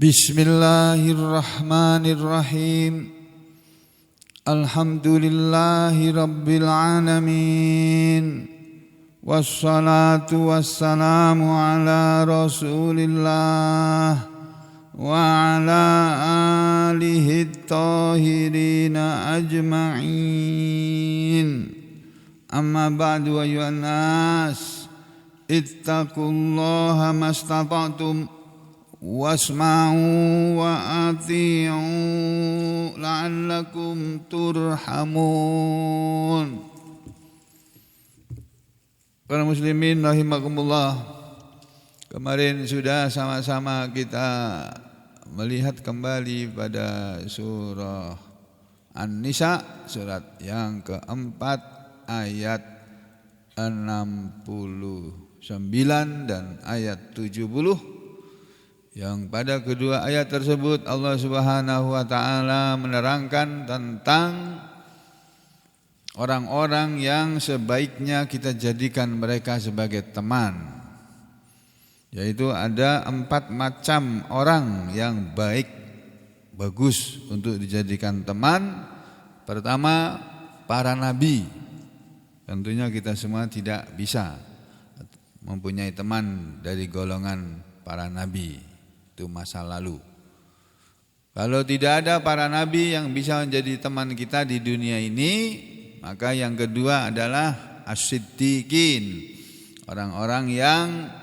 Bismillahirrahmanirrahim. Alhamdulillahi rabbil alamin. Wassalatu wassalamu ala rasulillah wa ala alihi tahirina ajma'in. Amma ba'du ayyuhan nas, ittaqullaha mastata'tum wasma'u wa ati'u la'allakum turhamun. Para muslimin rahimakumullah, kemarin sudah sama-sama kita melihat kembali pada surah An-Nisa, surat yang keempat ayat 69 dan ayat 70. Yang pada kedua ayat tersebut Allah Subhanahu wa taala menerangkan tentang orang-orang yang sebaiknya kita jadikan mereka sebagai teman. Yaitu ada 4 macam orang yang baik, bagus untuk dijadikan teman. Pertama, para nabi. Tentunya kita semua tidak bisa mempunyai teman dari golongan para nabi. Itu masa lalu. Kalau tidak ada para nabi yang bisa menjadi teman kita di dunia ini, maka yang kedua adalah as-siddiqin, orang-orang yang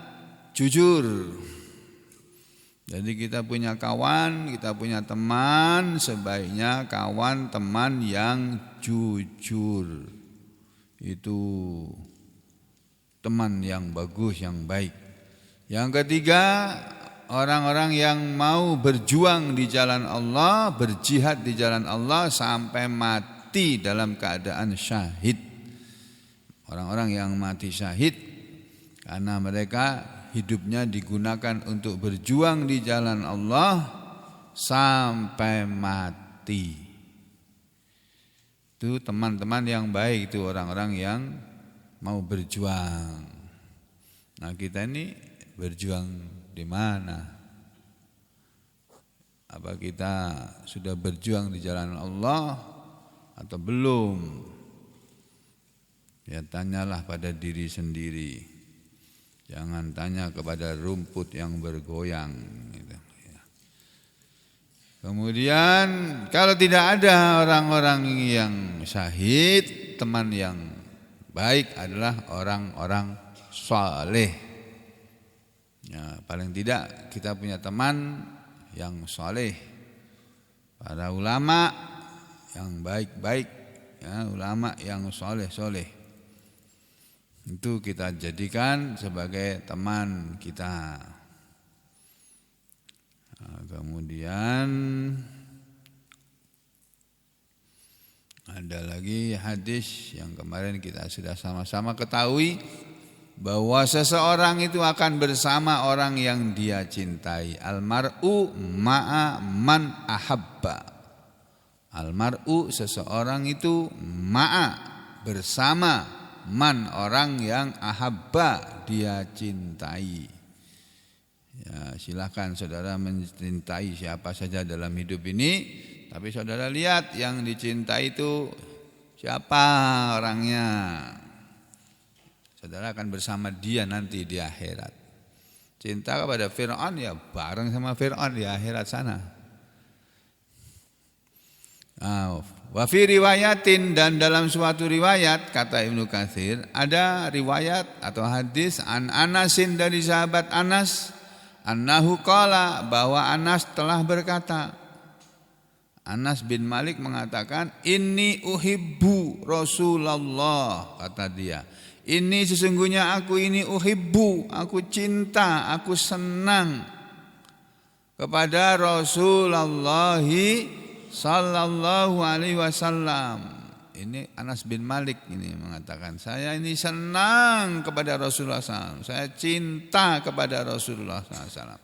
jujur. Jadi kita punya kawan, kita punya teman, sebaiknya kawan teman yang jujur. Itu teman yang bagus, yang baik. Yang ketiga, orang-orang yang mau berjuang di jalan Allah, berjihad di jalan Allah sampai mati dalam keadaan syahid. Orang-orang yang mati syahid karena mereka hidupnya digunakan untuk berjuang di jalan Allah sampai mati. Itu teman-teman yang baik, itu orang-orang yang mau berjuang. Nah, kita ini berjuang di mana? Apa kita sudah berjuang di jalan Allah atau belum? Ya, tanyalah pada diri sendiri. Jangan tanya kepada rumput yang bergoyang. Kemudian kalau tidak ada orang-orang yang syahid, teman yang baik adalah orang-orang saleh. Ya, paling tidak kita punya teman yang saleh, para ulama yang baik-baik, ya, ulama yang soleh-soleh. Itu kita jadikan sebagai teman kita. Nah, kemudian ada lagi hadis yang kemarin kita sudah sama-sama ketahui, bahwa seseorang itu akan bersama orang yang dia cintai. Almar'u ma'a man ahabba. Almar'u, seseorang itu, ma'a, bersama, man, orang yang ahabba, dia cintai. Ya, silakan saudara mencintai siapa saja dalam hidup ini, tapi saudara lihat yang dicintai itu siapa orangnya. Saudara akan bersama dia nanti di akhirat. Cinta kepada Fir'aun, ya bareng sama Fir'aun di akhirat sana. Wa fi riwayatin, dan dalam suatu riwayat, kata Ibnu Katsir, ada riwayat atau hadis an Anasin, dari sahabat Anas, annahu qala, bahwa Anas telah berkata. Anas bin Malik mengatakan, inni uhibbu Rasulullah, kata dia. Ini sesungguhnya aku ini uhibbu, aku cinta, aku senang kepada Rasulullah sallallahu alaihi wasallam. Ini Anas bin Malik ini mengatakan, saya ini senang kepada Rasulullah SAW, saya cinta kepada Rasulullah SAW.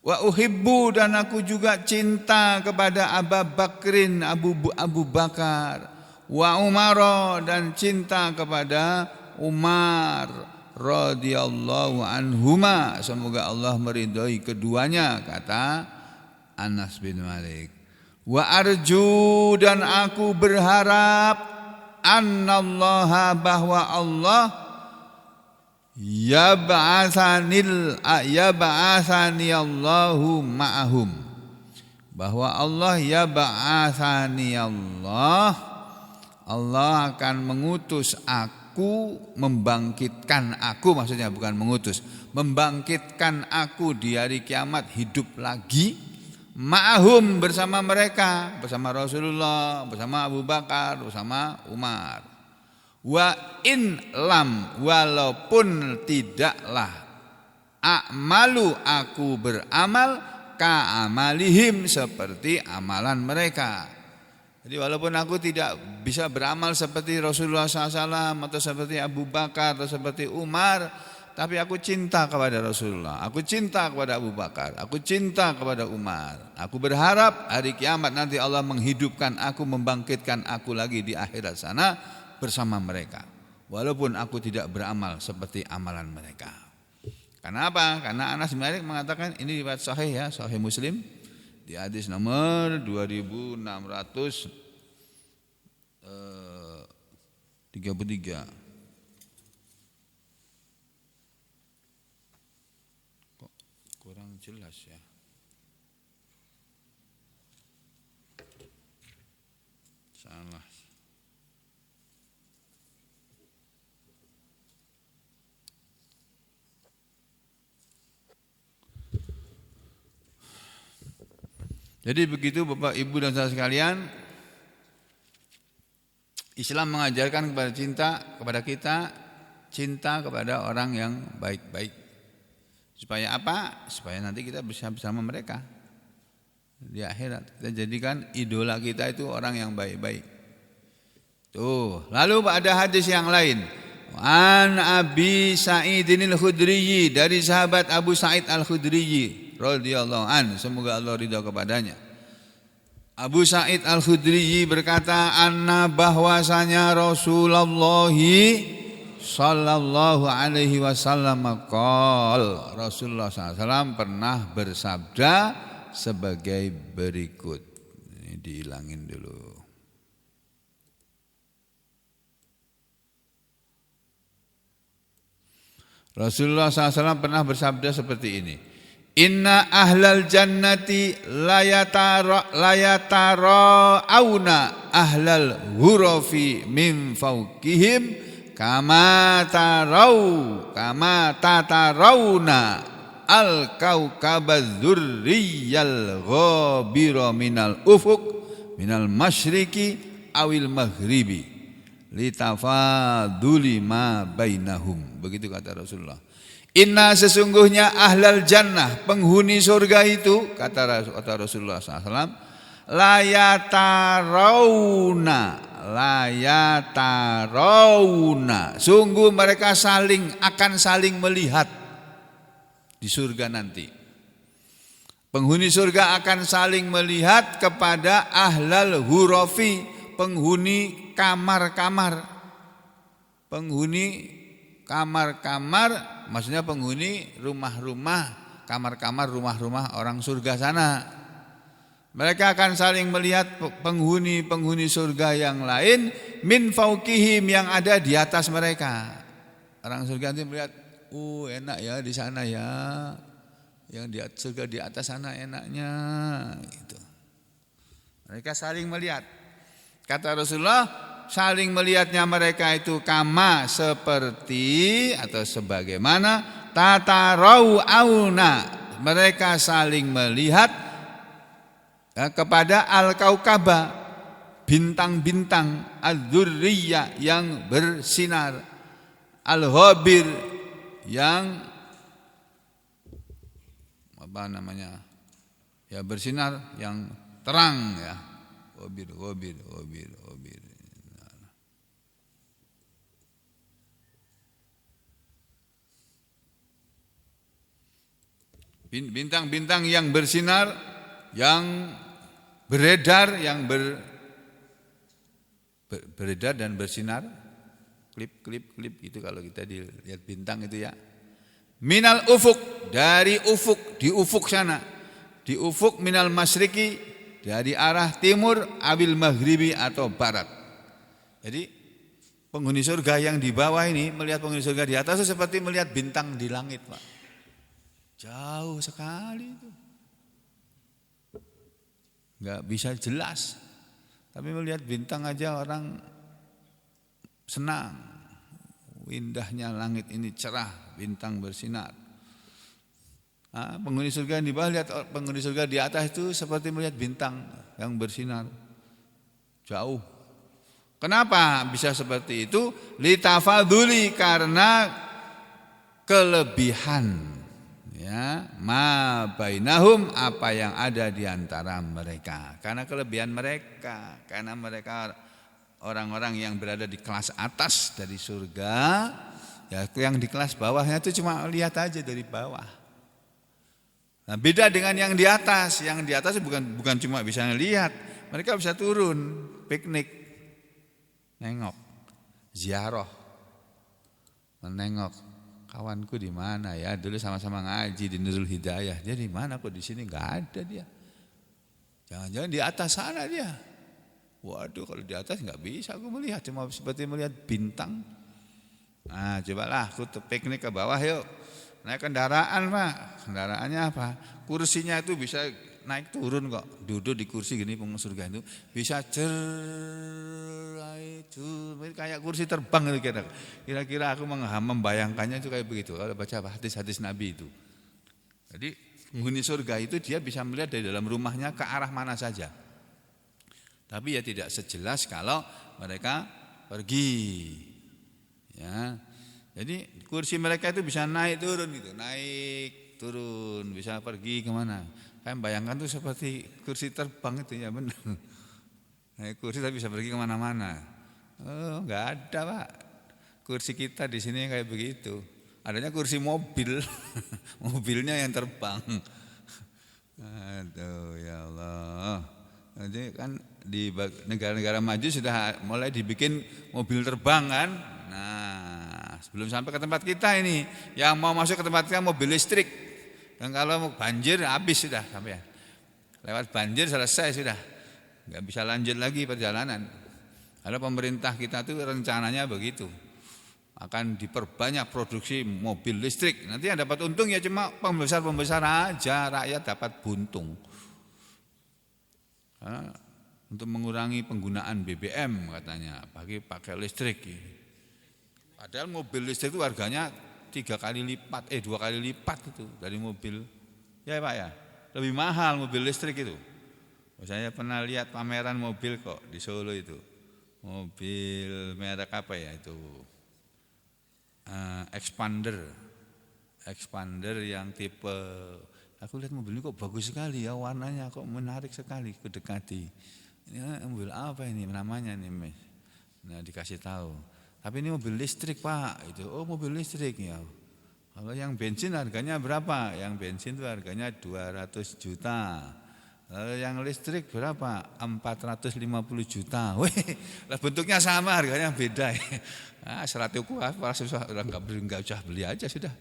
Wa uhibbu, dan aku juga cinta kepada Abu Bakar, wa Umar, dan cinta kepada Umar radhiyallahu anhuma, semoga Allah meridhai keduanya. Kata Anas bin Malik. Wa arju, dan aku berharap, annallaha, bahwa Allah yab'atsani Allahu ma'ahum, bahwa Allah yab'atsani Allah akan mengutus aku, membangkitkan aku, maksudnya bukan mengutus, membangkitkan aku di hari kiamat, hidup lagi, ma'ahum, bersama mereka, bersama Rasulullah, bersama Abu Bakar, bersama Umar. Wa in lam, walaupun tidaklah, a'malu, aku beramal, ka'amalihim, seperti amalan mereka. Jadi walaupun aku tidak bisa beramal seperti Rasulullah SAW atau seperti Abu Bakar atau seperti Umar, tapi aku cinta kepada Rasulullah, aku cinta kepada Abu Bakar, aku cinta kepada Umar. Aku berharap hari kiamat nanti Allah menghidupkan aku, membangkitkan aku lagi di akhirat sana bersama mereka, walaupun aku tidak beramal seperti amalan mereka. Karena apa? Karena Anas bin Malik mengatakan, ini riwayat sahih ya, sahih Muslim, di hadis nomor 2633. Kok kurang jelas ya? Salah. Jadi begitu Bapak Ibu dan saudara sekalian, Islam mengajarkan kepada kita cinta kepada orang yang baik-baik. Supaya apa? Supaya nanti kita bisa bersama mereka di akhirat. Kita jadikan idola kita itu orang yang baik-baik. Tuh, lalu ada hadis yang lain. An Abi Sa'idin Al-Khudri, dari sahabat Abu Sa'id Al-Khudri radhiyallahu an, semoga Allah ridha kepadanya. Abu Sa'id Al-Khudri berkata, anna, bahwasanya Rasulullah sallallahu alaihi wasallam qol, Rasulullah SAW pernah bersabda sebagai berikut. Ini dihilangin dulu. Rasulullah SAW pernah bersabda seperti ini. Inna ahlal jannati layatarauna ahlal ghurafi min fawqihim kama tatarawna al kaukabaz dzurriyal ghabira minal ufuq minal masyriqi awil maghribi litafaduli ma bainahum. Begitu kata Rasulullah. Inna, sesungguhnya ahlal jannah, penghuni surga itu, kata Rasulullah SAW, layatarawna, sungguh mereka akan saling melihat di surga nanti. Penghuni surga akan saling melihat kepada ahlal hurafi, penghuni kamar-kamar, maksudnya penghuni rumah-rumah, kamar-kamar rumah-rumah orang surga sana. Mereka akan saling melihat penghuni surga yang lain min fauqihim, yang ada di atas mereka. Orang surga nanti melihat, enak ya di sana ya, yang di surga di atas sana enaknya gitu. Mereka saling melihat. Kata Rasulullah, saling melihatnya mereka itu kama, seperti atau sebagaimana tatarawna, mereka saling melihat kepada al-kaukaba, bintang-bintang, al-dzurriyah, yang bersinar, al-ghabir, yang ya bersinar, yang terang ya. Ghabir. Bintang-bintang yang bersinar, yang beredar, yang beredar dan bersinar, klip gitu kalau kita dilihat bintang itu ya. Minal ufuk, dari ufuk, di ufuk sana. di ufuk minal masyriqi, dari arah timur, abil maghribi atau barat. Jadi penghuni surga yang di bawah ini melihat penghuni surga di atas itu seperti melihat bintang di langit, Pak. Jauh sekali itu. Enggak bisa jelas. Tapi melihat bintang aja orang senang. Indahnya langit ini cerah, bintang bersinar. Penghuni surga yang di bawah lihat penghuni surga di atas itu seperti melihat bintang yang bersinar jauh. Kenapa bisa seperti itu? Litafaduli, karena kelebihan, ya, ma bainahum, apa yang ada di antara mereka. Karena kelebihan mereka, karena mereka orang-orang yang berada di kelas atas dari surga, ya, yang di kelas bawahnya itu cuma lihat aja dari bawah. Nah, beda dengan yang di atas. Yang di atas bukan cuma bisa lihat, mereka bisa turun, piknik, nengok, ziarah, menengok kawanku di mana ya, dulu sama-sama ngaji di Nurul Hidayah. Dia di mana kok di sini nggak ada dia? Jangan-jangan di atas sana dia. Waduh, kalau di atas nggak bisa aku melihat, cuma seperti melihat bintang. Nah, cobalah aku piknik ke bawah yuk. Naik kendaraan, Pak. Kendaraannya apa? Kursinya itu bisa naik turun kok. Duduk di kursi gini penghuni surga itu bisa itu kayak kursi terbang itu kira-kira aku membayangkannya itu kayak begitu. Kalau baca hadis-hadis Nabi itu. Jadi penghuni surga itu dia bisa melihat dari dalam rumahnya ke arah mana saja. Tapi ya tidak sejelas kalau mereka pergi. Ya. Jadi kursi mereka itu bisa naik turun gitu, naik turun, bisa pergi kemana. Kan bayangkan tuh seperti kursi terbang itu, ya benar. Naik kursi tapi bisa pergi kemana-mana. Oh, nggak ada, Pak. Kursi kita di sini kayak begitu. Adanya kursi mobil, mobilnya yang terbang. Aduh, ya Allah. Jadi kan di negara-negara maju sudah mulai dibikin mobil terbang kan. Nah, sebelum sampai ke tempat kita ini, yang mau masuk ke tempat kita mobil listrik. Dan kalau banjir habis sudah sampai. Lewat banjir selesai sudah. Enggak bisa lanjut lagi perjalanan. Karena pemerintah kita tuh rencananya begitu. Akan diperbanyak produksi mobil listrik. Nanti yang dapat untung ya cuma pembesar-pembesar aja, rakyat dapat buntung. Untuk mengurangi penggunaan BBM katanya, pakai listrik. Padahal mobil listrik itu harganya 2 kali lipat itu dari mobil. Ya Pak ya, lebih mahal mobil listrik itu. Saya pernah lihat pameran mobil kok di Solo itu. Mobil merek apa ya itu? Expander yang tipe, aku lihat mobil ini kok bagus sekali ya, warnanya kok menarik sekali, kudekati. Ini mobil apa ini namanya nih, Mas? Nah, dikasih tahu. Tapi ini mobil listrik, Pak. Itu, oh mobil listrik ya. Kalau yang bensin harganya berapa? Yang bensin itu harganya 200 juta. Lalu yang listrik berapa? 450 juta. Wih, lah bentuknya sama, harganya beda. Ah, 100 kuat, susah, enggak usah beli aja sudah.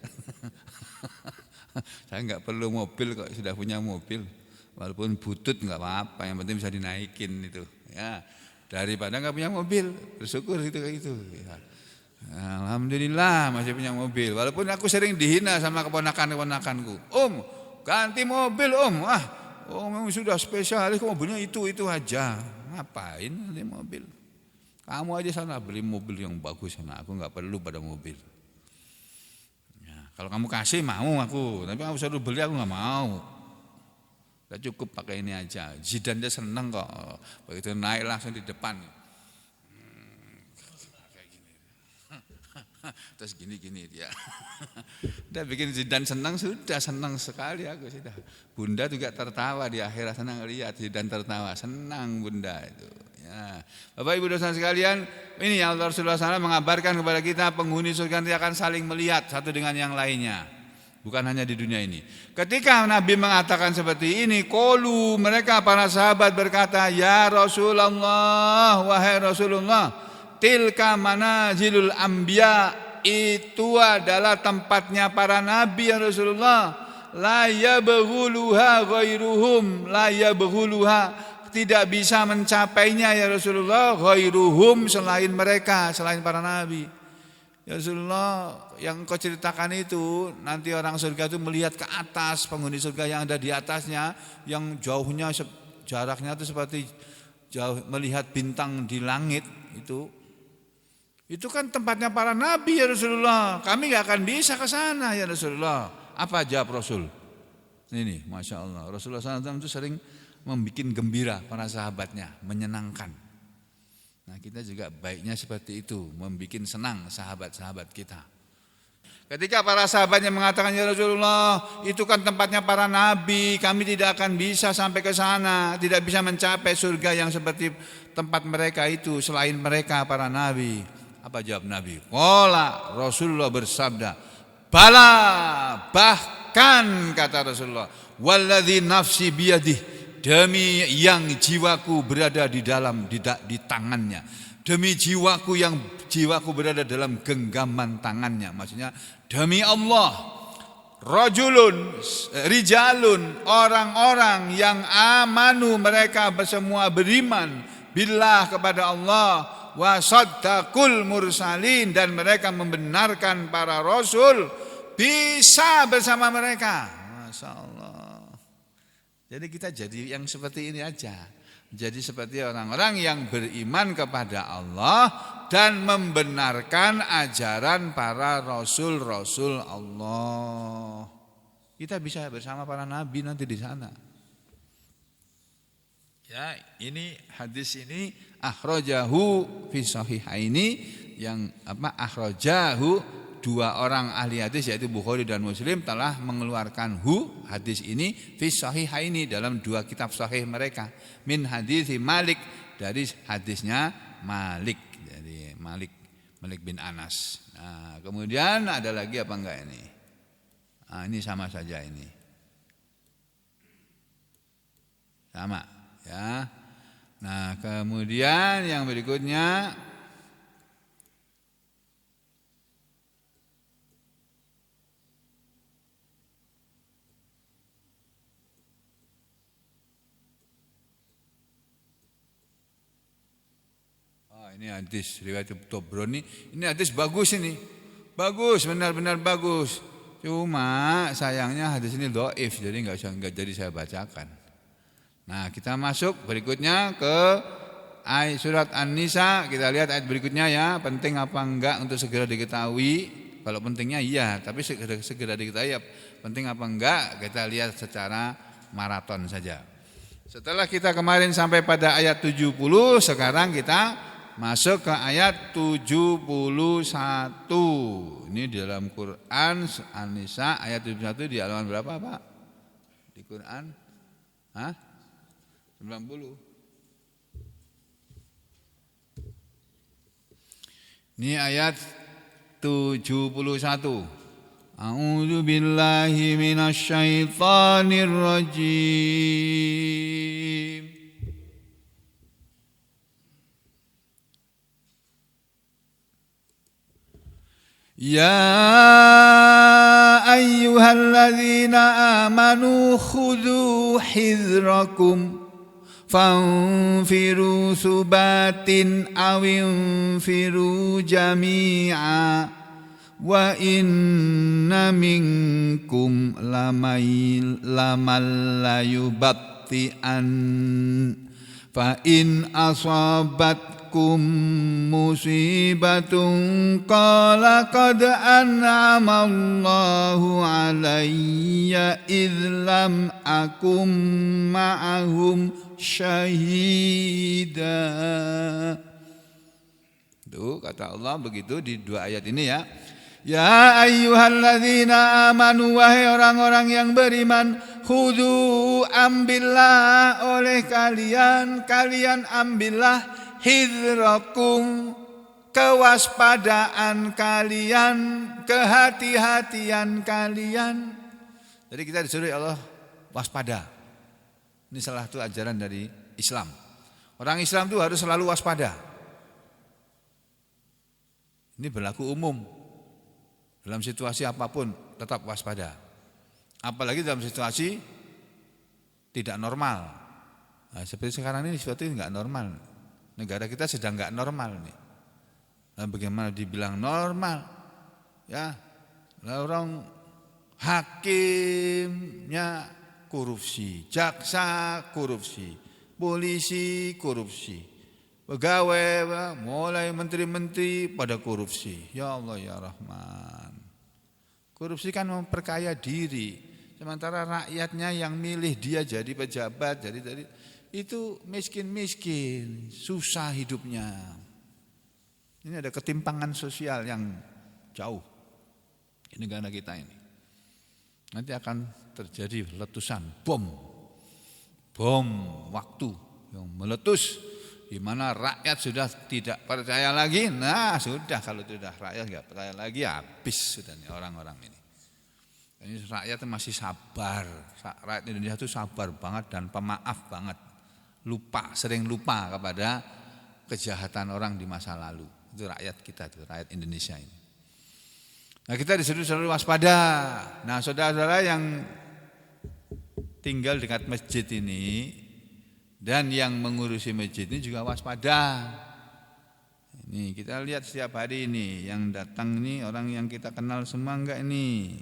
Saya enggak perlu mobil kok, sudah punya mobil. Walaupun butut enggak apa-apa, yang penting bisa dinaikin itu. Ya, daripada enggak punya mobil, bersyukur gitu kayak gitu. Ya. Alhamdulillah masih punya mobil. Walaupun aku sering dihina sama keponakan-keponakanku. Ganti mobil, Om. Memang sudah spesialis, mobilnya itu aja. Ngapain ganti mobil? Kamu aja sana beli mobil yang bagus sana. Aku enggak perlu pada mobil. Ya, kalau kamu kasih mau aku, tapi kamu suruh beli aku enggak mau. Udah cukup pakai ini aja. Zidane dia seneng kok. Begitu naik langsung di depan. Kayak gini. Terus gini dia. Udah bikin Zidane senang, sudah senang sekali aku sudah. Bunda juga tertawa di akhirat, senang lihat Zidane tertawa, senang Bunda itu. Ya. Bapak Ibu dosen sekalian, ini yang Rasulullah SAW mengabarkan kepada kita, penghuni surga nanti akan saling melihat satu dengan yang lainnya. Bukan hanya di dunia ini. Ketika Nabi mengatakan seperti ini, qalu, mereka para sahabat berkata, ya Rasulullah, wahai Rasulullah, tilka manazilul anbiya, itu adalah tempatnya para nabi ya Rasulullah. la yabghuluha ghairuhum, la yabghuluha, tidak bisa mencapainya ya Rasulullah, ghairuhum, selain mereka, selain para nabi. Ya Rasulullah, yang kau ceritakan itu nanti orang surga itu melihat ke atas, penghuni surga yang ada di atasnya, yang jauhnya jaraknya itu seperti jauh melihat bintang di langit itu. Itu kan tempatnya para nabi ya Rasulullah. Kami gak akan bisa ke sana ya Rasulullah. Apa jawab Rasul? Ini Masya Allah, Rasulullah SAW itu sering membuat gembira para sahabatnya, menyenangkan. Nah kita juga baiknya seperti itu, membuat senang sahabat-sahabat kita. Ketika para sahabatnya mengatakan ya Rasulullah, itu kan tempatnya para nabi, kami tidak akan bisa sampai ke sana, tidak bisa mencapai surga yang seperti tempat mereka itu selain mereka para nabi. Apa jawab Nabi? Qala, Rasulullah bersabda, bala, bahkan kata Rasulullah, walladzi nafsi biyadih, demi yang jiwaku berada di dalam di tangannya, demi jiwaku yang jiwaku berada dalam genggaman tangannya. Maksudnya demi Allah, rijalun, orang-orang yang amanu, mereka semua beriman billah kepada Allah, wa saddaqul mursalin, dan mereka membenarkan para rasul, bisa bersama mereka. Masya Allah. Jadi kita jadi yang seperti ini aja. Jadi seperti orang-orang yang beriman kepada Allah dan membenarkan ajaran para rasul-rasul Allah. Kita bisa bersama para nabi nanti di sana. Ya, ini hadis ini akhrajahu fi sahihaini, yang akhrajahu, dua orang ahli hadis yaitu Bukhari dan Muslim telah mengeluarkan hadis ini fi sahihaini, dalam dua kitab sahih mereka, min hadis Malik, dari hadisnya Malik, dari Malik bin Anas. Nah, kemudian ada lagi apa enggak ini? Nah, ini sama saja ini. Sama. Ya. Nah, kemudian yang berikutnya ini hadis riwayat Tobroni. Ini hadis bagus ini. Bagus, benar-benar bagus. Cuma sayangnya hadis ini dhaif, jadi enggak jadi saya bacakan. Nah, kita masuk berikutnya ke ayat surat An-Nisa. Kita lihat ayat berikutnya ya. Penting apa enggak untuk segera diketahui? Kalau pentingnya iya, tapi segera diketahui ya. Penting apa enggak? Kita lihat secara maraton saja. Setelah kita kemarin sampai pada ayat 70, sekarang kita masuk ke ayat 71. Ini di dalam Quran An-Nisa ayat 71 di halaman berapa, Pak? Di Quran? 90. Ini ayat 71. A'udzu billahi minasy syaithanir rajim. Ya ayyuhalladzina amanu khudhu hidrakum fanfiru subatin awinfiru jami'a wa inna minkum lamal layubti'an fa in asabatkum musibatun qala qad an'ama Allahu alayya idh lam akum ma'ahum syahida. Tuh kata Allah begitu di dua ayat ini ya. Ya ayyuhalladzina amanu, wahai orang-orang yang beriman, khudu, ambillah oleh kalian ambillah hidrakum, kewaspadaan kalian, kehati-hatian kalian. Jadi kita disuruh Allah waspada. Ini salah satu ajaran dari Islam. Orang Islam itu harus selalu waspada. Ini berlaku umum. Dalam situasi apapun tetap waspada. Apalagi dalam situasi tidak normal. Nah, seperti sekarang ini situasi enggak normal. Negara kita sedang enggak normal nih. Nah, bagaimana dibilang normal? Ya, orang hakimnya korupsi, jaksa korupsi, polisi korupsi, pegawai mulai menteri-menteri pada korupsi. Ya Allah ya Rahman. Korupsi kan memperkaya diri, sementara rakyatnya yang milih dia jadi pejabat, jadi itu miskin-miskin, susah hidupnya. Ini ada ketimpangan sosial yang jauh di negara kita ini. Nanti akan terjadi letusan bom waktu yang meletus, di mana rakyat sudah tidak percaya lagi. Nah sudah, kalau sudah rakyat nggak percaya lagi, habis sudah nih orang-orang ini. Ini rakyat masih sabar, rakyat Indonesia itu sabar banget dan pemaaf banget, sering lupa kepada kejahatan orang di masa lalu. Itu rakyat kita, itu rakyat Indonesia ini. Nah kita disuruh selalu waspada. Nah saudara-saudara yang tinggal dekat masjid ini dan yang mengurusi masjid ini juga waspada. Ini kita lihat setiap hari ini yang datang ini orang yang kita kenal semua enggak ini.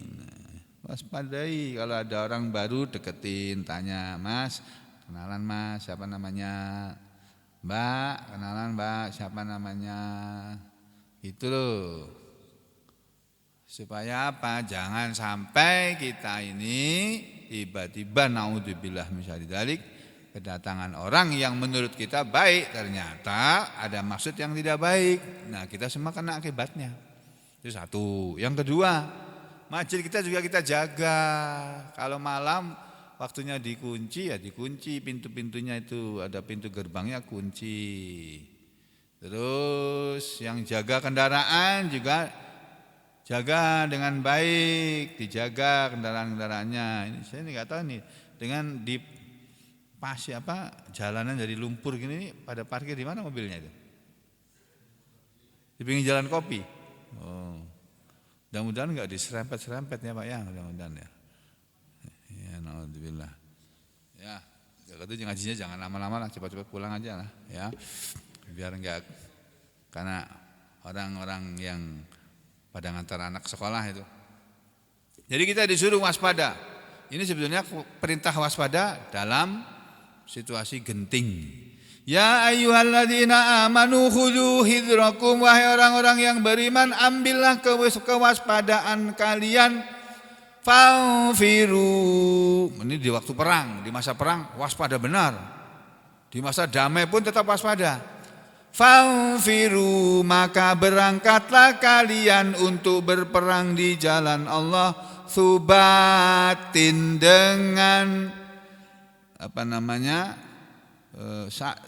Waspadai, kalau ada orang baru deketin, tanya, Mas, kenalan Mas, siapa namanya? Mbak, kenalan Mbak, siapa namanya? Itu loh. Supaya apa? Jangan sampai kita ini tiba-tiba naudzubillah misalnya dzalik kedatangan orang yang menurut kita baik, ternyata ada maksud yang tidak baik. Nah, kita semua kena akibatnya. Itu satu. Yang kedua, masjid kita juga kita jaga. Kalau malam waktunya dikunci, ya dikunci, pintu-pintunya itu ada pintu gerbangnya kunci. Terus yang jaga kendaraan juga jaga dengan baik, dijaga kendaraan-kendaraannya. Ini saya nggak tahu nih, dengan di pasir jalanan dari lumpur gini, pada parkir di mana mobilnya itu? Di pinggir jalan kopi. Oh. Mudah-mudahan enggak diserempet-serempet ya Pak ya, mudah-mudahan ya. Ya naudzubillah. Ya, itu ngajinya jangan lama-lama lah, cepat-cepat pulang aja lah ya. Biar enggak, karena orang-orang yang pada ngantar anak sekolah itu. Jadi kita disuruh waspada. Ini sebetulnya perintah waspada dalam situasi genting. Ya ayyuhalladzina amanu khudhu hidrakum, wahai orang-orang yang beriman, ambillah kewaspadaan kalian. Fanfiru. Ini di waktu perang, di masa perang waspada benar. Di masa damai pun tetap waspada. Fanfiru, maka berangkatlah kalian untuk berperang di jalan Allah, subatin, dengan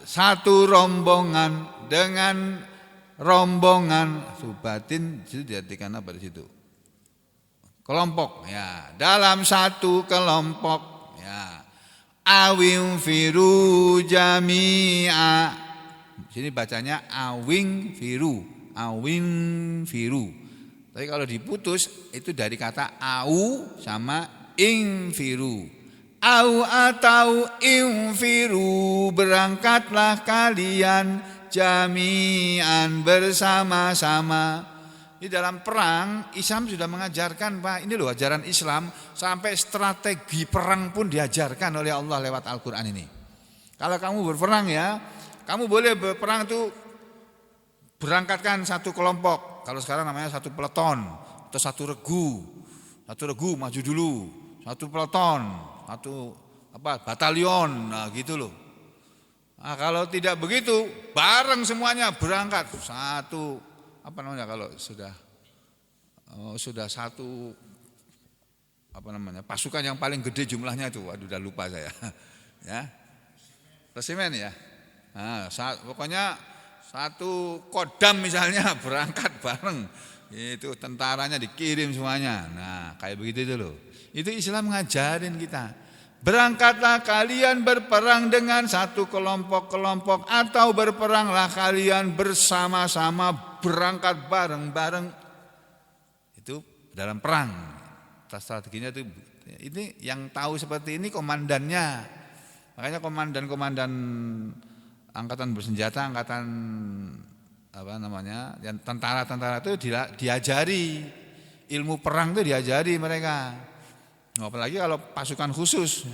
satu rombongan, dengan rombongan. Subatin itu diartikan apa di situ? Kelompok ya, dalam satu kelompok ya. Awing firu jami'a. Sini bacanya awing firu, awing firu. Tapi kalau diputus itu dari kata au sama ing firu. Au atau ing firu, berangkatlah kalian jami'an, bersama-sama. Di dalam perang Islam sudah mengajarkan, Pak. Ini loh ajaran Islam, sampai strategi perang pun diajarkan oleh Allah lewat Al-Qur'an ini. Kalau kamu berperang ya, kamu boleh berperang itu berangkatkan satu kelompok. Kalau sekarang namanya satu peleton atau satu regu. Satu regu maju dulu, satu peleton, satu batalion, nah gitu loh. Nah, kalau tidak begitu, bareng semuanya berangkat satu kalau sudah satu pasukan yang paling gede jumlahnya itu, waduh udah lupa saya. Ya. Resimen ya. Nah, pokoknya satu kodam misalnya berangkat bareng, itu tentaranya dikirim semuanya. Nah kayak begitu itu loh. Itu Islam ngajarin kita. Berangkatlah kalian berperang dengan satu kelompok-kelompok, atau berperanglah kalian bersama-sama, berangkat bareng-bareng. Itu dalam perang. Strateginya itu Ini yang tahu seperti ini komandannya. Makanya komandan-komandan angkatan bersenjata, angkatan yang tentara-tentara itu diajari ilmu perang itu, diajari mereka. Apalagi kalau pasukan khusus,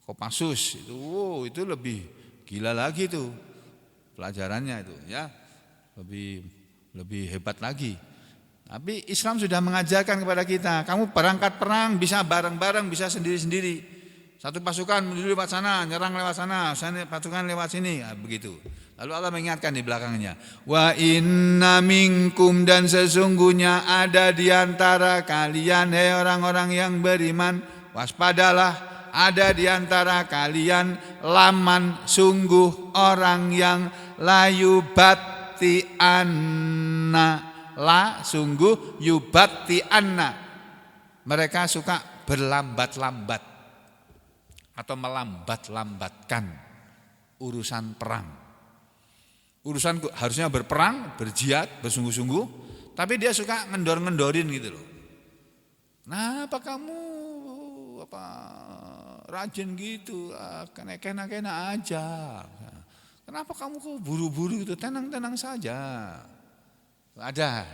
Kopassus itu lebih gila lagi tuh pelajarannya itu, ya lebih hebat lagi. Tapi Islam sudah mengajarkan kepada kita, kamu berangkat perang bisa bareng-bareng, bisa sendiri-sendiri. Satu pasukan menuju lewat sana, nyerang lewat sana, pasukan lewat sini, begitu. Lalu Allah mengingatkan di belakangnya, wa inna minkum, dan sesungguhnya ada di antara kalian, hei orang-orang yang beriman, waspadalah, ada di antara kalian laman, sungguh orang yang layu bati anna, la sungguh yubati anna, mereka suka berlambat-lambat atau melambat-lambatkan urusan perang. Urusan harusnya berperang, berjihad, bersungguh-sungguh, tapi dia suka ngendor-ngendorin gitu loh. Nah, apa kamu rajin gitu, kena aja. Kenapa kamu kok buru-buru gitu? Tenang-tenang saja. Ada.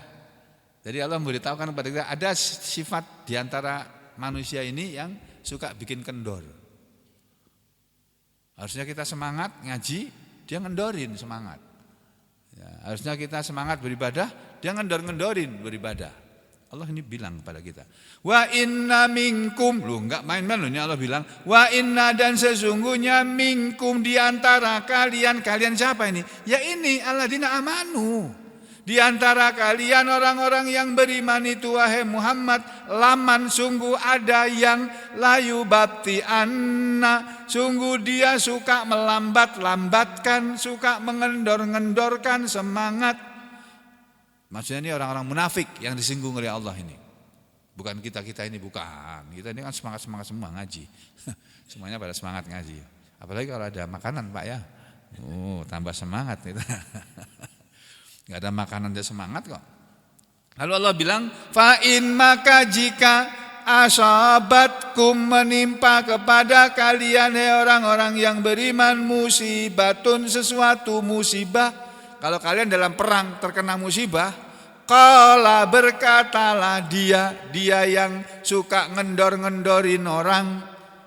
Jadi Allah memberitahukan kepada kita ada sifat diantara manusia ini yang suka bikin kendor. Harusnya kita semangat ngaji, dia ngendorin semangat. Ya, harusnya kita semangat beribadah, dia ngendor-ngendorin beribadah. Allah ini bilang kepada kita, wa inna minkum, lu enggak main-main loh, ini Allah bilang, wa inna, dan sesungguhnya minkum, di antara kalian. Kalian siapa ini? Ya ini alladzina amanu. Di antara kalian orang-orang yang beriman itu, wahai Muhammad, laman, sungguh ada yang layu bati anna, sungguh dia suka melambat-lambatkan, suka mengendor-ngendorkan semangat. Maksudnya ini orang-orang munafik yang disinggung oleh Allah ini. Bukan kita ini, bukan. Kita ini kan semangat-semangat semua ngaji. Semuanya pada semangat ngaji. Apalagi kalau ada makanan, Pak, ya. Tambah semangat kita. Gak ada makanan dia semangat kok. Lalu Allah bilang, fa'in, maka jika asabatkum, menimpa kepada kalian, hei orang-orang yang beriman, musibatun, sesuatu musibah. Kalau kalian dalam perang terkena musibah, qala, berkatalah dia yang suka ngendor-ngendorin orang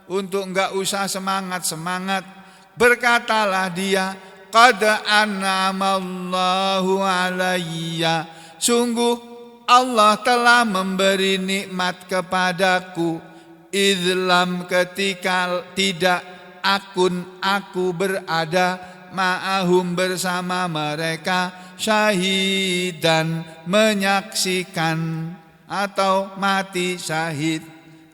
untuk enggak usah semangat-semangat, berkatalah dia, qad an'amallahu alayya, sungguh Allah telah memberi nikmat kepadaku, idlam, ketika tidak aku berada ma'ahum, bersama mereka, syahidan, menyaksikan atau mati syahid.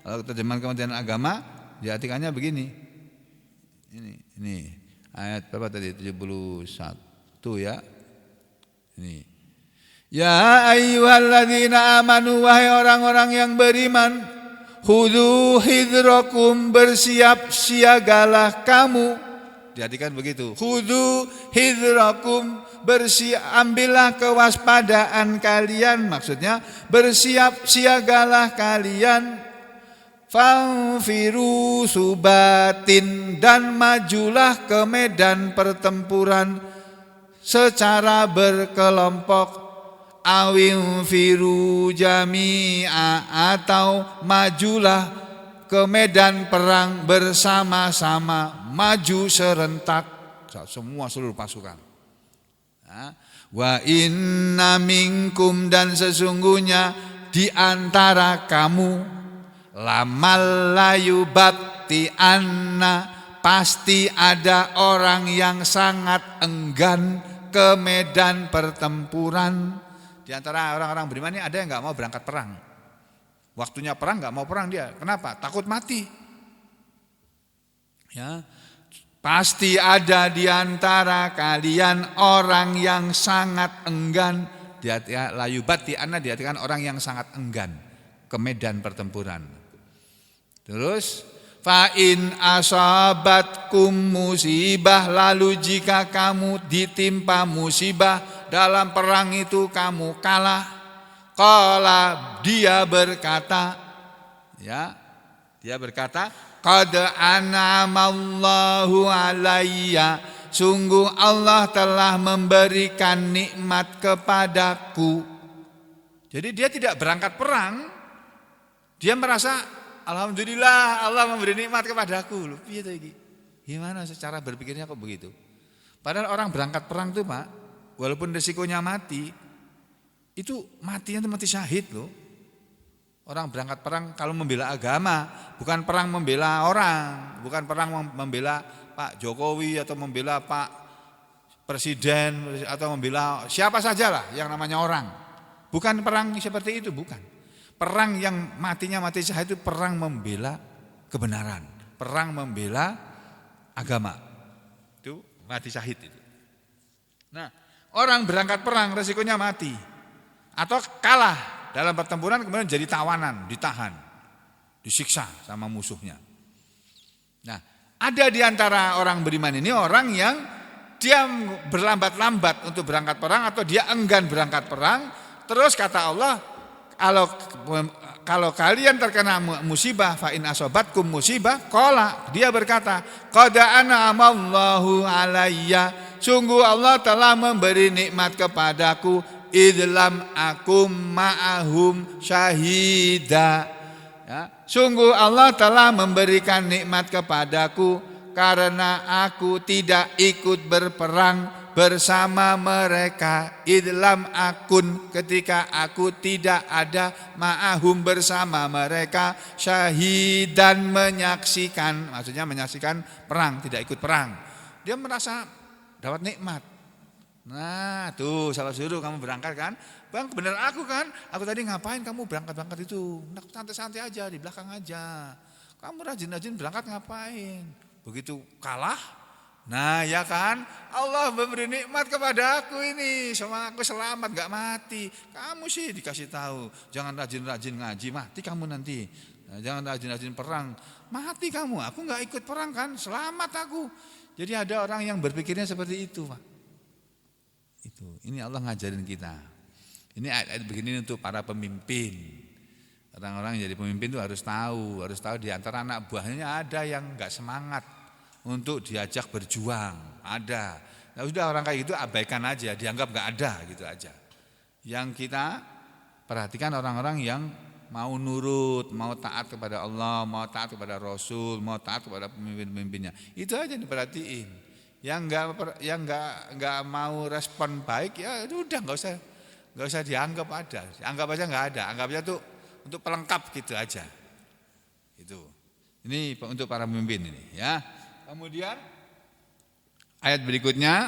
Kalau terjemahan Kementerian Agama diartikannya begini. Ini ayat berapa tadi? 71 ya. Ini. Ya ayyuhalladzina amanu, wahai orang-orang yang beriman, khudhu hidrakum, bersiap siagalah kamu. Diartikan begitu. Khudhu hidrakum, ambillah kewaspadaan kalian, maksudnya bersiap siagalah kalian. Fanfiru subatin, dan majulah ke medan pertempuran secara berkelompok. Awinfiru jami'a, atau majulah ke medan perang bersama-sama, maju serentak semua seluruh pasukan. Wa inna minkum, dan sesungguhnya di antara kamu, lamal layu bati anna, pasti ada orang yang sangat enggan ke medan pertempuran. Di antara orang-orang beriman ini ada yang enggak mau berangkat perang. Waktunya perang enggak mau perang dia. Kenapa? Takut mati. Ya. Pasti ada di antara kalian orang yang sangat enggan. Layu bati anna diartikan orang yang sangat enggan ke medan pertempuran. Terus fa'in asabatkum musibah, lalu jika kamu ditimpa musibah dalam perang itu kamu kalah, qala, dia berkata, ya, Dia berkata, qad an'amallahu alayya, sungguh Allah telah memberikan nikmat kepadaku. Jadi dia tidak berangkat perang, dia merasa alhamdulillah Allah memberi nikmat kepadaku. Loh, piye to iki? Gimana secara berpikirnya kok begitu? Padahal orang berangkat perang tuh Pak, walaupun risikonya mati, itu matinya itu mati syahid loh. Orang berangkat perang kalau membela agama, bukan perang membela orang, bukan perang membela Pak Jokowi atau membela Pak Presiden atau membela siapa sajalah yang namanya orang. Bukan perang seperti itu, bukan. Perang yang matinya mati syahid itu perang membela kebenaran, perang membela agama. Itu mati syahid itu. Nah, orang berangkat perang resikonya mati atau kalah dalam pertempuran kemudian jadi tawanan, ditahan, disiksa sama musuhnya. Nah, ada di antara orang beriman ini orang yang dia berlambat-lambat untuk berangkat perang atau dia enggan berangkat perang. Terus kata Allah, kalau kalian terkena musibah, fa in asobatkum musibah, qala, dia berkata, qad an'amallahu alayya, sungguh Allah telah memberi nikmat kepadaku, idlam akum ma'ahum syahida. Ya, sungguh Allah telah memberikan nikmat kepadaku karena aku tidak ikut berperang bersama mereka. Idlam akun, ketika aku tidak ada, ma'ahum bersama mereka, syahidan menyaksikan, maksudnya menyaksikan perang, tidak ikut perang. Dia merasa dapat nikmat. Nah tuh salah suruh kamu berangkat kan, bang bener aku kan, aku tadi ngapain kamu berangkat itu, santai-santai aja di belakang aja, kamu rajin-rajin berangkat ngapain, begitu kalah, nah ya kan, Allah memberi nikmat kepada aku ini, sama aku selamat gak mati, kamu sih dikasih tahu, jangan rajin-rajin ngaji, mati kamu nanti, nah, jangan rajin-rajin perang, mati kamu, aku gak ikut perang kan, selamat aku. Jadi ada orang yang berpikirnya seperti itu Pak. Itu, ini Allah ngajarin kita. Ini ayat begini untuk para pemimpin. Orang-orang yang jadi pemimpin itu harus tahu di antara anak buahnya ada yang enggak semangat untuk diajak berjuang, ada. Nah, sudah orang kayak gitu abaikan aja, dianggap enggak ada gitu aja. Yang kita perhatikan orang-orang yang mau nurut, mau taat kepada Allah, mau taat kepada Rasul, mau taat kepada pemimpin-pemimpinnya. Itu aja diperhatiin. Yang enggak mau respon baik ya udah enggak usah dianggap ada. Anggap aja enggak ada. Anggap aja tuh untuk pelengkap gitu aja. Itu. Ini untuk para pemimpin ini ya. Kemudian ayat berikutnya.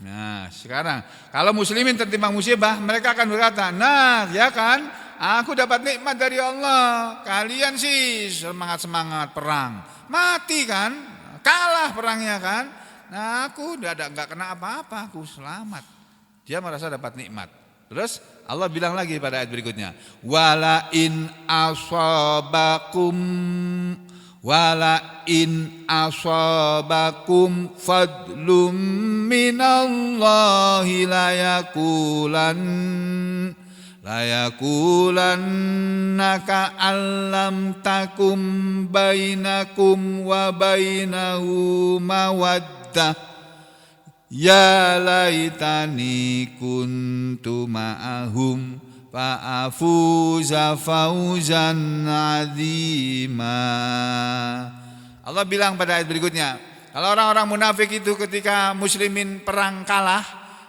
Nah, sekarang kalau muslimin tertimpa musibah, mereka akan berkata, "Nah, ya kan, aku dapat nikmat dari Allah. Kalian sih semangat-semangat perang. Mati kan? Kalah perangnya kan? Nah, aku enggak kena apa-apa, aku selamat." Dia merasa dapat nikmat. Terus Allah bilang lagi pada ayat berikutnya, wala in asabakum fadlum minallahi layaqulannaka allam takum bainakum wa bainahu mawaddah ya laitani kuntu ma'ahum fa'afuza fauzan azima. Allah bilang pada ayat berikutnya, kalau orang-orang munafik itu ketika muslimin perang kalah,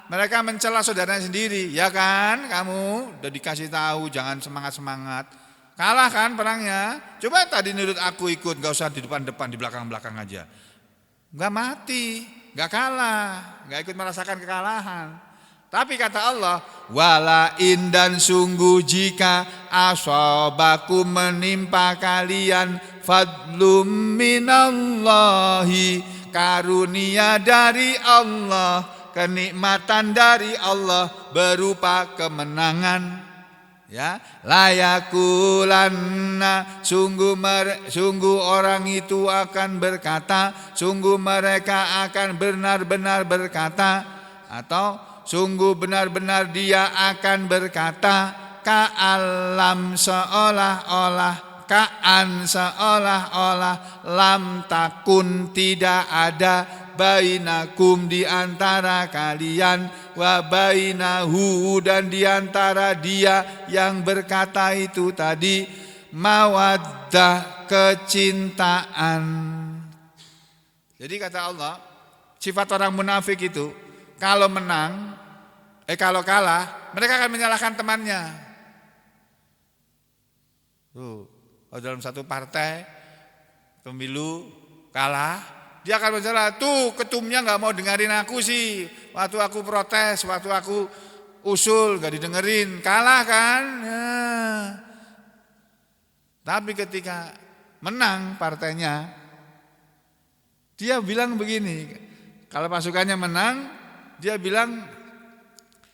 mereka mencela saudaranya sendiri, ya kan, kamu udah dikasih tahu jangan semangat-semangat, kalah kan perangnya, coba tadi nurut aku ikut, gak usah di depan-depan, di belakang-belakang aja, gak mati, gak kalah, gak ikut merasakan kekalahan. Tapi kata Allah, walain dan sungguh jika asabakum menimpa kalian fadlum minallahi, karunia dari Allah, kenikmatan dari Allah berupa kemenangan. Ya, layakulanna, sungguh orang itu akan berkata, sungguh mereka akan benar-benar berkata, atau sungguh benar-benar dia akan berkata, ka'alam seolah-olah kaan seolah-olah lam takun tidak ada bainakum di antara kalian wa bainahu dan di antara dia yang berkata itu tadi mawaddah kecintaan. Jadi kata Allah, sifat orang munafik itu kalau menang kalau kalah mereka akan menyalahkan temannya. Tuh, kalau dalam satu partai pemilu kalah, dia akan berbicara, tuh ketumnya nggak mau dengerin aku sih. Waktu aku protes, waktu aku usul nggak didengerin, kalah kan? Ya. Tapi ketika menang partainya, dia bilang begini. Kalau pasukannya menang, dia bilang,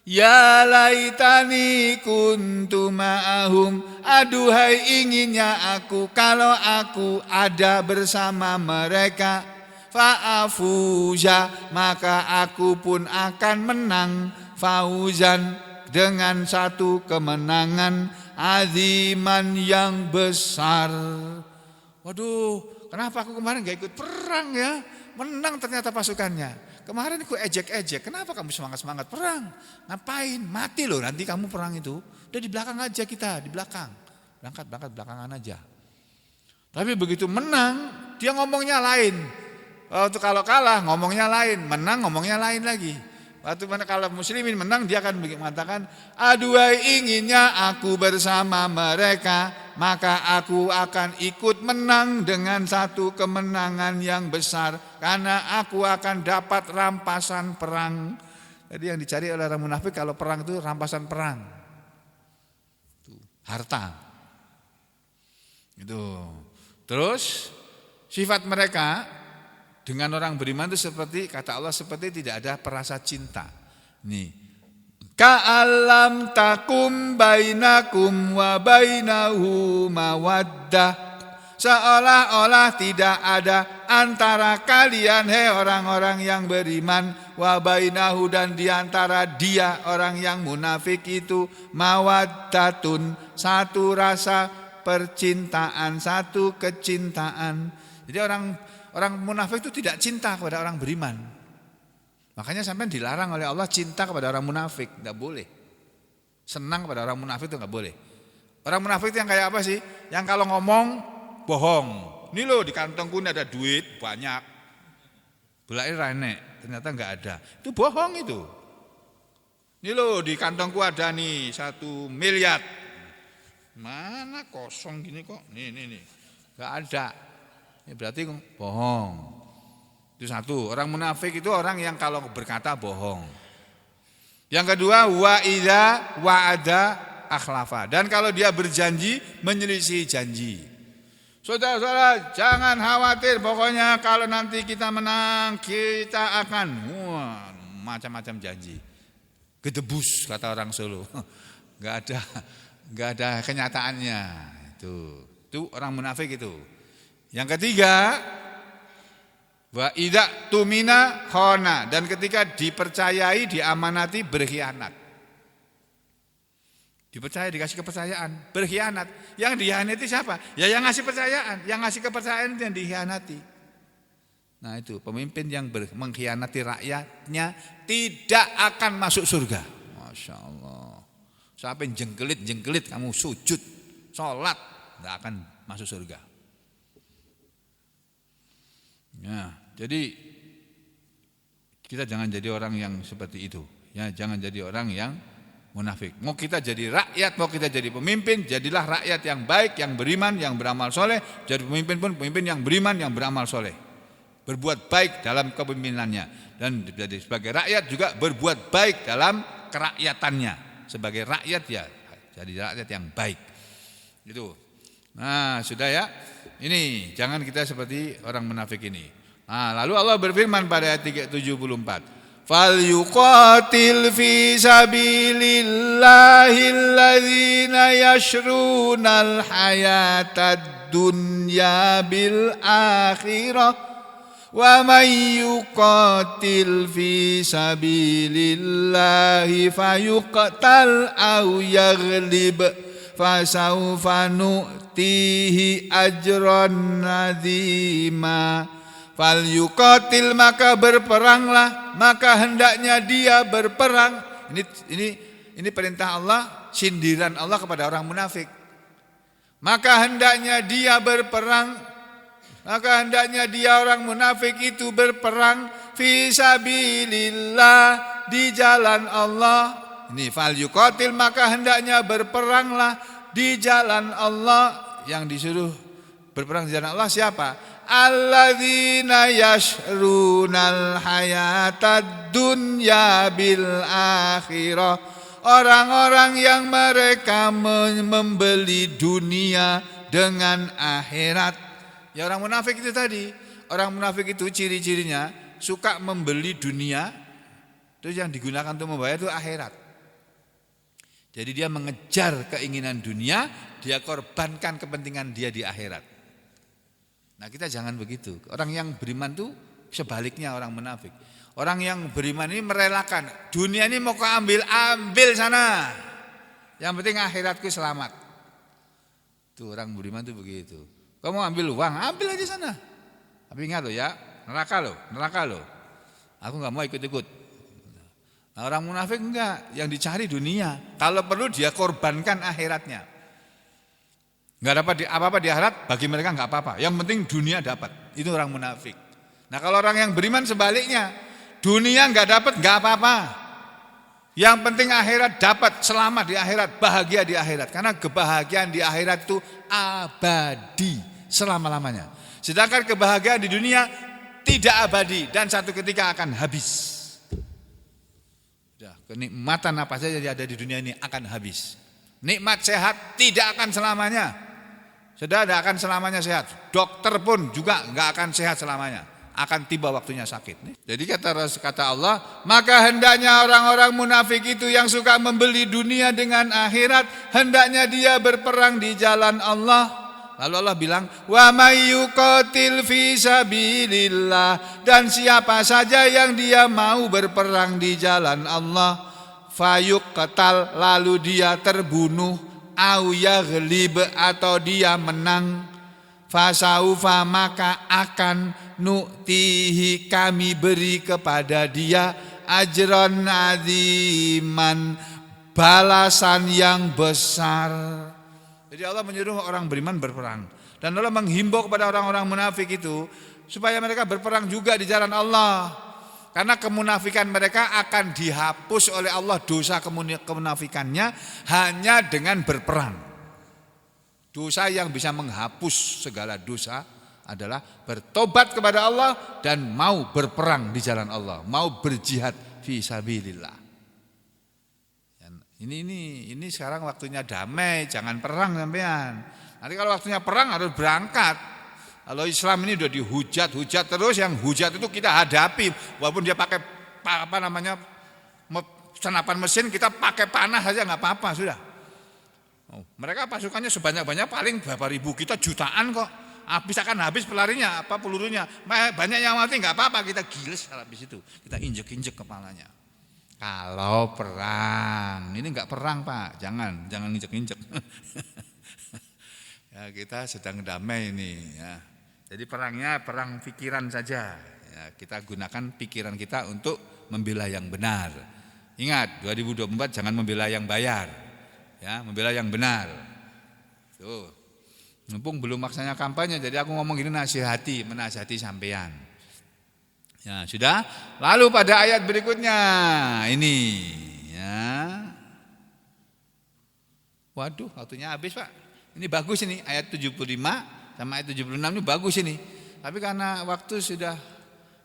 ya laitani kuntu ma'ahum, aduhai inginnya aku kalau aku ada bersama mereka. Fa'afuza, maka aku pun akan menang fauzan dengan satu kemenangan aziman yang besar. Waduh, kenapa aku kemarin gak ikut perang ya? Menang ternyata pasukannya. Kemarin aku ejek-ejek, kenapa kamu semangat-semangat perang? Ngapain? Mati loh nanti kamu perang itu. Udah di belakang aja kita, di belakang. Berangkat belakangan aja. Tapi begitu menang, dia ngomongnya lain. Waktu kalau kalah ngomongnya lain, menang ngomongnya lain lagi. Waktu mana kalau muslimin menang dia akan mengatakan, aduhai inginnya aku bersama mereka, maka aku akan ikut menang dengan satu kemenangan yang besar, karena aku akan dapat rampasan perang. Jadi yang dicari oleh orang munafik kalau perang itu rampasan perang, harta. Itu. Terus sifat mereka dengan orang beriman itu seperti kata Allah, seperti tidak ada perasa cinta. Nih, ka'alam takum bainakum wa bainahu mawaddah, seolah-olah tidak ada antara kalian hei orang-orang yang beriman wa bainahu dan di antara dia orang yang munafik itu mawaddatun, satu rasa percintaan, satu kecintaan. Jadi orang munafik itu tidak cinta kepada orang beriman. Makanya sampai dilarang oleh Allah cinta kepada orang munafik, tidak boleh. Senang kepada orang munafik itu enggak boleh. Orang munafik itu yang kayak apa sih? Yang kalau ngomong bohong. Ini loh di kantongku ini ada duit banyak. Belai rene, ternyata enggak ada. Itu bohong itu. Ini loh di kantongku ada nih 1 miliar. Mana kosong gini kok? Nih. Enggak ada. Ini berarti bohong. Itu satu. Orang munafik itu orang yang kalau berkata bohong. Yang kedua, wa idza wa'ada akhlafa. Dan kalau dia berjanji menyelisih janji. Saudara-saudara, jangan khawatir. Pokoknya kalau nanti kita menang, kita akan macam-macam janji. Gedebus kata orang Solo. Enggak ada kenyataannya. Itu orang munafik itu. Yang ketiga, wa idza tumina khana, dan ketika dipercayai, diamanati berkhianat. Dipercaya, dikasih kepercayaan, berkhianat. Yang dikhianati siapa? Ya yang ngasih percayaan, yang ngasih kepercayaan yang dikhianati. Nah itu pemimpin yang mengkhianati rakyatnya tidak akan masuk surga. Masya Allah. Sampai jengkelit kamu sujud, sholat, tidak akan masuk surga. Ya, jadi kita jangan jadi orang yang seperti itu. Ya, jangan jadi orang yang munafik. Mau kita jadi rakyat, mau kita jadi pemimpin, jadilah rakyat yang baik, yang beriman, yang beramal soleh. Jadi pemimpin pun pemimpin yang beriman, yang beramal soleh. Berbuat baik dalam kepemimpinannya, dan jadi sebagai rakyat juga berbuat baik dalam kerakyatannya. Sebagai rakyat ya, jadi rakyat yang baik. Gitu. Nah, sudah ya. Ini jangan kita seperti orang munafik ini. Nah, lalu Allah berfirman pada ayat 74. Fal yuqatil fi sabilillahi alladzina yashrunal hayatad dunya bil akhirah wa may yuqatil fi sabilillahi fayuqtal aw yaghlib fasawfa nu'tihi ajran azima. Fal yuqatil, maka berperanglah, maka hendaknya dia berperang. Ini perintah Allah, sindiran Allah kepada orang munafik. Maka hendaknya dia berperang, maka hendaknya dia orang munafik itu berperang fi sabilillah, di jalan Allah. Ini fal yuqatil, maka hendaknya berperanglah di jalan Allah. Yang disuruh berperang di jalan Allah siapa? Alladzina yashrunal hayatad dunya bil akhirah. Orang-orang yang mereka membeli dunia dengan akhirat. Ya, orang munafik itu tadi. Orang munafik itu ciri-cirinya suka membeli dunia, terus yang digunakan untuk membayar itu akhirat. Jadi dia mengejar keinginan dunia, dia korbankan kepentingan dia di akhirat. Nah, kita jangan begitu. Orang yang beriman itu sebaliknya orang munafik. Orang yang beriman ini merelakan, dunia ini mau kau ambil sana. Yang penting akhiratku selamat. Tuh orang beriman tuh begitu. Kau mau ambil uang, ambil aja sana. Tapi ingat loh ya, neraka loh. Aku enggak mau ikut-ikut. Nah, orang munafik enggak, yang dicari dunia. Kalau perlu dia korbankan akhiratnya. Enggak dapat apa-apa di akhirat, bagi mereka enggak apa-apa. Yang penting dunia dapat. Itu orang munafik. Nah, kalau orang yang beriman sebaliknya, dunia enggak dapat enggak apa-apa. Yang penting akhirat dapat, selamat di akhirat, bahagia di akhirat. Karena kebahagiaan di akhirat itu abadi selama-lamanya. Sedangkan kebahagiaan di dunia tidak abadi dan satu ketika akan habis. Kenikmatan apa saja yang ada di dunia ini akan habis. Nikmat sehat tidak akan selamanya. Sudah tidak akan selamanya sehat. Dokter pun juga enggak akan sehat selamanya. Akan tiba waktunya sakit. Jadi kata Allah, maka hendaknya orang-orang munafik itu yang suka membeli dunia dengan akhirat, hendaknya dia berperang di jalan Allah. Lalu Allah bilang, wa may yuqatil fi sabilillah, dan siapa saja yang dia mau berperang di jalan Allah, fayuqtal, lalu dia terbunuh, au yaghlib, atau dia menang, fasaufa, maka akan nu'tihi, kami beri kepada dia ajran aziman, balasan yang besar. Jadi Allah menyuruh orang beriman berperang, dan Allah menghimbau kepada orang-orang munafik itu supaya mereka berperang juga di jalan Allah. Karena kemunafikan mereka akan dihapus oleh Allah, dosa kemunafikannya hanya dengan berperang. Dosa yang bisa menghapus segala dosa adalah bertobat kepada Allah dan mau berperang di jalan Allah, mau berjihad fi sabilillah. Ini sekarang waktunya damai, jangan perang sampean. Nanti kalau waktunya perang harus berangkat. Kalau Islam ini udah dihujat terus, yang hujat itu kita hadapi, walaupun dia pakai senapan mesin, kita pakai panah saja nggak apa-apa sudah. Mereka pasukannya sebanyak-banyak paling berapa ribu, kita jutaan kok. Habis pelarinya, pelurunya. Banyak yang mati nggak apa-apa, kita giles habis itu. Kita injek-injek kepalanya. Kalau perang, ini enggak perang Pak, jangan injek-injek. Ya, kita sedang damai ini ya. Jadi perangnya perang pikiran saja. Ya, kita gunakan pikiran kita untuk membela yang benar. Ingat, 2024 jangan membela yang bayar. Ya, membela yang benar. Tuh. Mumpung belum maksanya kampanye, jadi aku ngomong gini menasihati sampean. Ya, sudah. Lalu pada ayat berikutnya ini ya. Waduh, waktunya habis, Pak. Ini bagus ini ayat 75 sama ayat 76 ini bagus ini. Tapi karena waktu sudah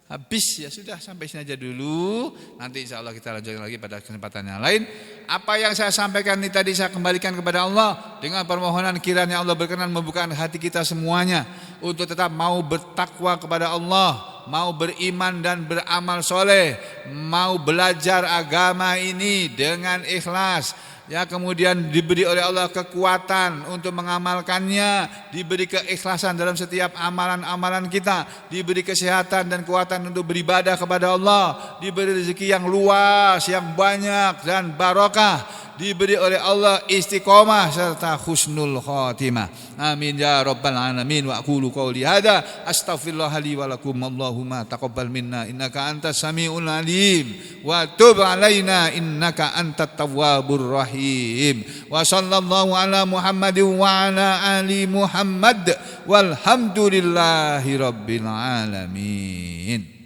habis, ya sudah sampai sini aja dulu. Nanti insya Allah kita lanjutkan lagi pada kesempatan yang lain. Apa yang saya sampaikan ini tadi saya kembalikan kepada Allah dengan permohonan kiranya Allah berkenan membukakan hati kita semuanya untuk tetap mau bertakwa kepada Allah, mau beriman dan beramal soleh, mau belajar agama ini dengan ikhlas. Ya, kemudian diberi oleh Allah kekuatan untuk mengamalkannya, diberi keikhlasan dalam setiap amalan-amalan kita, diberi kesehatan dan kekuatan untuk beribadah kepada Allah, diberi rezeki yang luas, yang banyak dan barokah, diberi oleh Allah istiqomah serta husnul khotimah. Amin ya rabbal alamin. Wa aqulu qouli hada astaghfirullah li wa lakum. Allahumma taqabbal minna innaka antas samiul alim wa tub alaina innaka antat tawwabur rahim. Wa sallallahu ala Muhammadin wa ala ali Muhammad walhamdulillahi rabbil alamin.